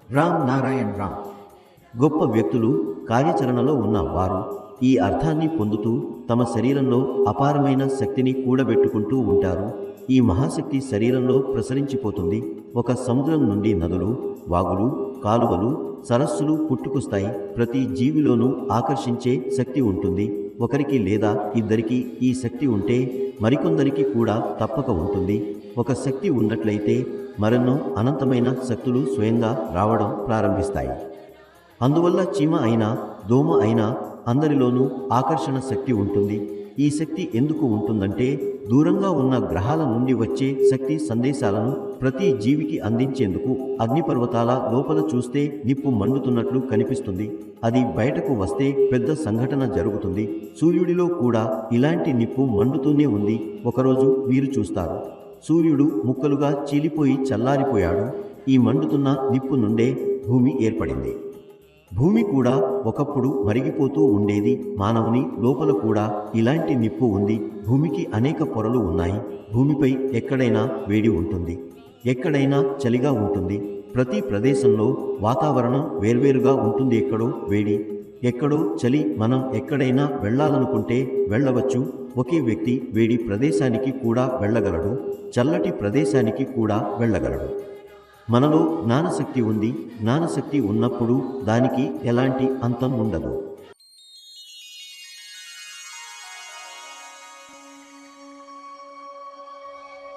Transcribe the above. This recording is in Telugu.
రామ్ నారాయణ్ రామ్. గొప్ప వ్యక్తులు, కార్యాచరణలో ఉన్న వారు ఈ అర్థాన్ని పొందుతూ తమ శరీరంలో అపారమైన శక్తిని కూడబెట్టుకుంటూ ఉంటారు. ఈ మహాశక్తి శరీరంలో ప్రసరించిపోతుంది. ఒక సముద్రం నుండి నదులు, వాగులు, కాలువలు, సరస్సులు పుట్టుకొస్తాయి. ప్రతి జీవిలోనూ ఆకర్షించే శక్తి ఉంటుంది. ఒకరికి లేదా ఇద్దరికి ఈ శక్తి ఉంటే మరికొందరికి కూడా తప్పక ఉంటుంది. ఒక శక్తి ఉన్నట్లయితే మరెన్నో అనంతమైన శక్తులు స్వయంగా రావడం ప్రారంభిస్తాయి. అందువల్ల చీమ అయినా దోమ అయినా అందరిలోనూ ఆకర్షణ శక్తి ఉంటుంది. ఈ శక్తి ఎందుకు ఉంటుందంటే దూరంగా ఉన్న గ్రహాల నుండి వచ్చే శక్తి సందేశాలను ప్రతి జీవికి అందించేందుకు. అగ్నిపర్వతాల లోపల చూస్తే నిప్పు మండుతున్నట్లు కనిపిస్తుంది. అది బయటకు వస్తే పెద్ద సంఘటన జరుగుతుంది. సూర్యుడిలో కూడా ఇలాంటి నిప్పు మండుతూనే ఉంది. ఒకరోజు మీరు చూస్తారు, సూర్యుడు ముక్కలుగా చీలిపోయి చల్లారిపోయాడు. ఈ మండుతున్న నిప్పు నుండే భూమి ఏర్పడింది. భూమి కూడా ఒకప్పుడు మరిగిపోతూ ఉండేది. మానవుని లోపల కూడా ఇలాంటి నిప్పు ఉంది. భూమికి అనేక పొరలు ఉన్నాయి. భూమిపై ఎక్కడైనా వేడి ఉంటుంది, ఎక్కడైనా చలిగా ఉంటుంది. ప్రతి ప్రదేశంలో వాతావరణం వేర్వేరుగా ఉంటుంది. ఎక్కడో వేడి, ఎక్కడో చలి. మనం ఎక్కడైనా వెళ్ళాలనుకుంటే వెళ్ళవచ్చు. ఒకే వ్యక్తి వేడి ప్రదేశానికి కూడా వెళ్ళగలడు, చల్లటి ప్రదేశానికి కూడా వెళ్ళగలడు. మనలో జ్ఞానశక్తి ఉంది. జ్ఞానశక్తి ఉన్నప్పుడు దానికి ఎలాంటి అంతం ఉండదు.